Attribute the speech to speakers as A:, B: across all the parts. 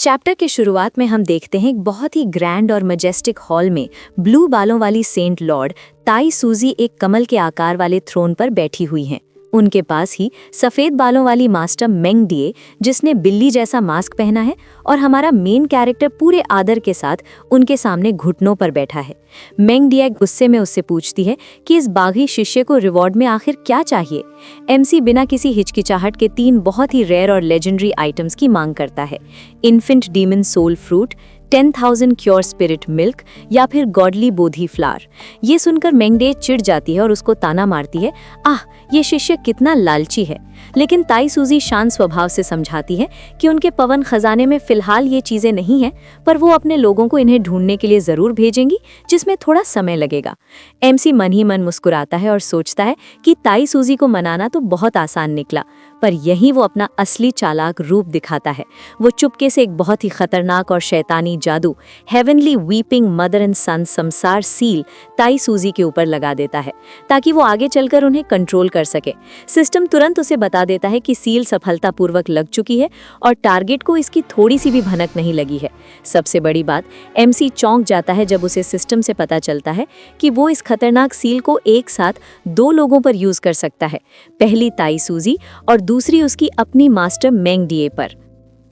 A: Chapter के शुरुआत में हम देखते हैं एक बहुत ही ग्रैंड और मैजेस्टिक हॉल में ब्लू बालों वाली सेंट लॉर्ड ताई सूजी एक कमल के आकार वाले थ्रोन पर बैठी हुई हैं। उनके पास ही सफ़ेद बालों वाली मास्टर मेंग डिए, जिसने बिल्ली जैसा मास्क पहना है, और हमारा मेन कैरेक्टर पूरे आदर के साथ उनके सामने घुटनों पर बैठा है। मेंग डिए गुस्से में उससे पूछती है कि इस बागी शिष्य को रिवॉर्ड में आखिर क्या चाहिए। एमसी बिना किसी हिचकिचाहट के 3 बहुत ही रेयर और लेजेंडरी आइटम्स की मांग करता है। Infant demon soul fruit, 10,000 cure spirit milk या फिर गॉडली बोधी फ्लावर। ये सुनकर मेंग डिए चिढ़ जाती है और उसको ताना मारती है, आह ये शिष्य कितना लालची है। लेकिन ताई सूजी शांत स्वभाव से समझाती है कि उनके पवन खजाने में फिलहाल ये चीजें नहीं हैं, पर वो अपने लोगों को इन्हें ढूंढने के लिए जरूर भेजेंगी, जिसमें थोड़ा समय लगेगा। एमसी मन ही मन मुस्कुराता है और सोचता है कि ताई सूजी को मनाना तो बहुत आसान निकला, पर यहीं वो अपना असली चालाक रूप दिखाता है। वो चुपके से एक बहुत ही खतरनाक और शैतानी जादू heavenly weeping mother and son समसार सील ताई सूजी के ऊपर लगा देता है, ताकि वो आगे चलकर उन्हें कंट्रोल कर सके। सिस्टम तुरंत उसे बता देता है कि सील सफलतापूर्वक लग चुकी है और टारगेट को इसकी थोड़ी सी भी भनक नहीं लगी है। सबसे बड़ी बात, एमसी चौंक जाता है जब उसे सिस्टम से पता चलता है कि वो इस खतरनाक सील को एक साथ 2 लोगों पर यूज कर सकता है, पहली ताई सूजी और दूसरी उसकी अपनी मास्टर मेंग डिए पर।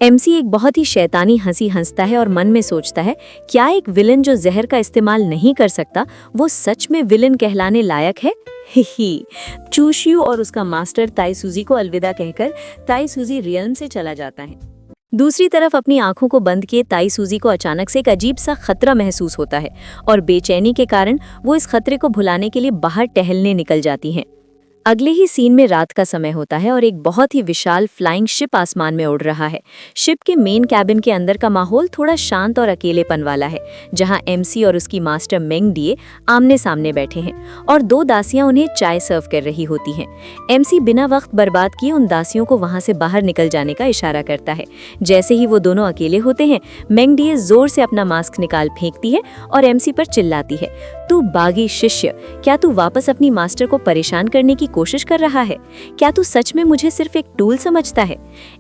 A: एमसी एक बहुत ही शैतानी हंसी हंसता है और मन में सोचता है, क्या एक विलन जो जहर का इस्तेमाल नहीं कर सकता वो सच में विलन कहलाने लायक है? ही चूशियू और उसका मास्टर ताई सूजी को अलविदा कहकर ताई सूजी रियल्म से चला जाता है। दूसरी तरफ अपनी आंखों को बंद किए ताई सूजी को अचानक से एक अजीब सा खतरा महसूस होता है और बेचैनी के कारण वो इस खतरे को भुलाने के लिए बाहर टहलने निकल जाती हैं। अगले ही सीन में रात का समय होता है और एक बहुत ही विशाल फ्लाइंग शिप आसमान में उड़ रहा है। शिप के मेन कैबिन के अंदर का माहौल थोड़ा शांत और अकेलेपन वाला है, जहां एमसी और उसकी मास्टर मेंग डिए आमने सामने बैठे हैं और 2 दासियां उन्हें चाय सर्व कर रही होती हैं। एमसी बिना वक्त बर्बाद किए उन दासियों को वहां से बाहर निकल जाने का इशारा करता है। जैसे ही वो दोनों अकेले होते हैं, मेंग डिए जोर से अपना मास्क निकाल फेंकती है और एमसी पर चिल्लाती है, तू बागी शिष्य, क्या तू वापस अपनी मास्टर को परेशान करने की कोशिश कर रहा है? क्या तू सच में मुझे सिर्फ एक टूल समझता है?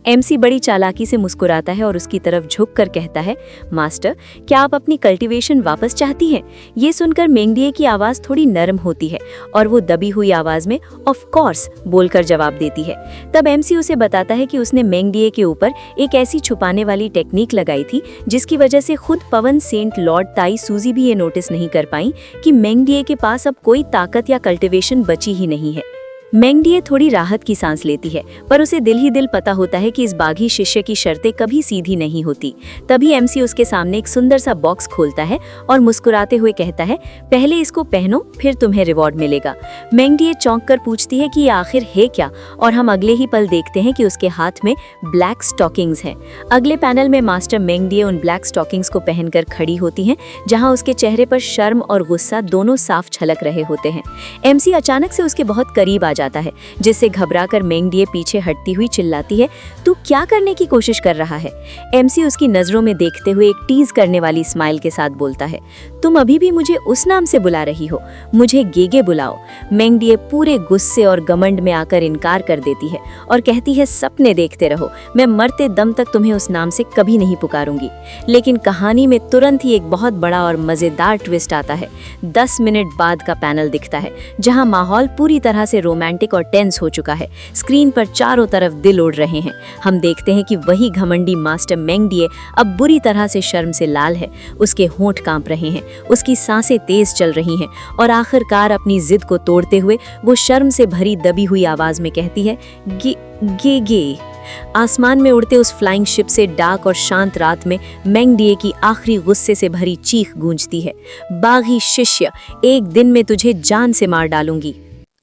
A: एमसी बड़ी चालाकी से मुस्कुराता है और उसकी तरफ झुककर कहता है, मास्टर, क्या आप अपनी कल्टीवेशन वापस चाहती हैं? ये सुनकर मेंग डिए की आवाज थोड़ी नरम होती है और वो दबी हुई आवाज में ऑफ कोर्स बोलकर जवाब देती है। तब एमसी उसे बताता है कि उसने मेंग डिए के ऊपर एक ऐसी छुपाने वाली टेक्निक लगाई थी जिसकी वजह से खुद पवन सेंट लॉर्ड ताई सूजी भी ये नोटिस नहीं कर पाई कि मेंग डिए के पास अब कोई ताकत या कल्टीवेशन बची ही नहीं है। मेंग डिए थोड़ी राहत की सांस लेती है, पर उसे दिल ही दिल पता होता है कि इस बागी शिष्य की शर्तें कभी सीधी नहीं होती। तभी एमसी उसके सामने एक सुंदर सा बॉक्स खोलता है और मुस्कुराते हुए कहता है, पहले इसको पहनो, फिर तुम्हें रिवॉर्ड मिलेगा। मेंग डिए चौंक कर पूछती है कि ये आखिर है क्या, और हम अगले ही पल देखते हैं कि उसके हाथ में ब्लैक स्टॉकिंग्स हैं। अगले पैनल में मास्टर मेंग डिए उन ब्लैक स्टॉकिंग्स को पहनकर खड़ी होती हैं, जहां उसके चेहरे पर शर्म और गुस्सा दोनों साफ झलक रहे होते हैं। एमसी अचानक से उसके बहुत करीब आ जाता है, जिससे घबराकर मेंग डिए पीछे हटती हुई चिल्लाती है, तू क्या करने की कोशिश कर रहा है? एमसी उसकी नजरों में देखते हुए एक टीज करने वाली स्माइल के साथ बोलता है, तुम अभी भी मुझे उस नाम से बुला रही हो, मुझे गेगे बुलाओ। मेंग डिए पूरे गुस्से और घमंड में आकर इनकार कर देती है और कहती है, सपने देखते रहो, मैं मरते दम तक तुम्हें उस नाम से कभी नहीं पुकारूंगी। लेकिन कहानी में तुरंत ही एक बहुत बड़ा और मजेदार ट्विस्ट आता है। 10 मिनट बाद का पैनल दिखता है, जहां माहौल पूरी तरह से रोमांटिक और टेंस हो चुका है। स्क्रीन पर चारों तरफ दिल उड़ रहे हैं। हम देखते हैं कि वही घमंडी मास्टर मेंग डिए अब बुरी तरह से शर्म से लाल है, उसके होंठ कांप रहे हैं, उसकी सांसें तेज चल रही हैं और आखिरकार अपनी जिद को तोड़ते हुए वो शर्म से भरी दबी हुई आवाज में कहती है, गे गे। आसमान में उड़ते उस फ्लाइंग शिप से डार्क और शांत रात में मेंग डिए की आखिरी गुस्से से भरी चीख गूंजती है, बागी शिष्य, एक दिन में तुझे जान से मार डालूंगी।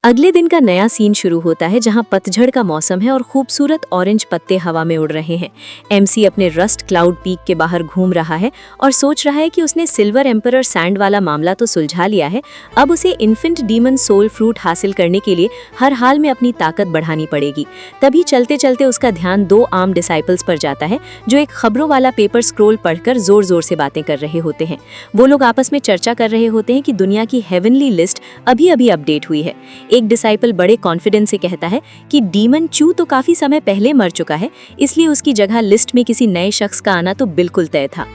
A: अगले दिन का नया सीन शुरू होता है, जहां पतझड़ का मौसम है और खूबसूरत ऑरेंज पत्ते हवा में उड़ रहे हैं। एमसी अपने रस्ट क्लाउड पीक के बाहर घूम रहा है और सोच रहा है कि उसने सिल्वर एम्परर सैंड वाला मामला तो सुलझा लिया है, अब उसे इन्फेंट डीमन सोल फ्रूट हासिल करने के लिए हर हाल में अपनी ताकत बढ़ानी पड़ेगी। तभी चलते चलते उसका ध्यान 2 आम डिसाइपल्स पर जाता है, जो एक खबरों वाला पेपर स्क्रोल पढ़कर जोर जोर से बातें कर रहे होते हैं। वो लोग आपस में चर्चा कर रहे होते हैं कि दुनिया की हेवनली लिस्ट अभी अभी अपडेट हुई है। एक डिसाइपल बड़े कॉन्फिडेंस से कहता है कि डीमन चू तो काफी समय पहले मर चुका है, इसलिए उसकी जगह लिस्ट में किसी नए शख्स का आना तो बिल्कुल तय था।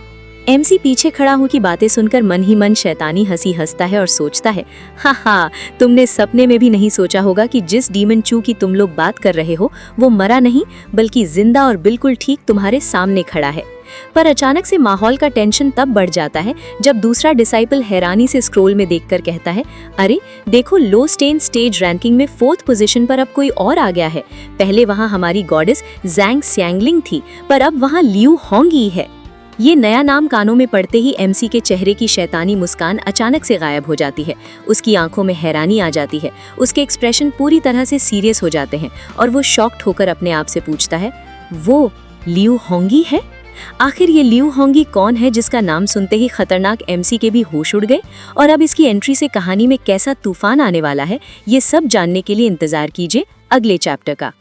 A: एमसी पीछे खड़ा हो की बातें सुनकर मन ही मन शैतानी हंसी हंसता है और सोचता है, हा, तुमने सपने में भी नहीं सोचा होगा कि जिस डीमन चू की तुम लोग बात कर रहे हो वो मरा नहीं, बल्कि जिंदा और बिल्कुल ठीक तुम्हारे सामने खड़ा है। पर अचानक से माहौल का टेंशन तब बढ़ जाता है जब दूसरा डिसाइपल हैरानी से स्क्रोल में देखकर कहता है, अरे देखो, लो स्टेन स्टेज रैंकिंग में 4th पोजीशन पर अब कोई और आ गया है। पहले वहाँ हमारी गॉडेस जैंग स्यांगलिंग थी, पर अब वहाँ लियू होंगी है। ये नया नाम कानों में पड़ते ही एमसी के चेहरे की शैतानी मुस्कान अचानक से गायब हो जाती है। उसकी आंखों में हैरानी आ जाती है, उसके एक्सप्रेशन पूरी तरह से सीरियस हो जाते हैं और वो शॉक्ड होकर अपने आप से पूछता है, वो लियू होंगी है? आखिर ये लियू होंगी कौन है जिसका नाम सुनते ही खतरनाक एमसी के भी होश उड़ गए? और अब इसकी एंट्री से कहानी में कैसा तूफान आने वाला है, ये सब जानने के लिए इंतजार कीजिए अगले चैप्टर का।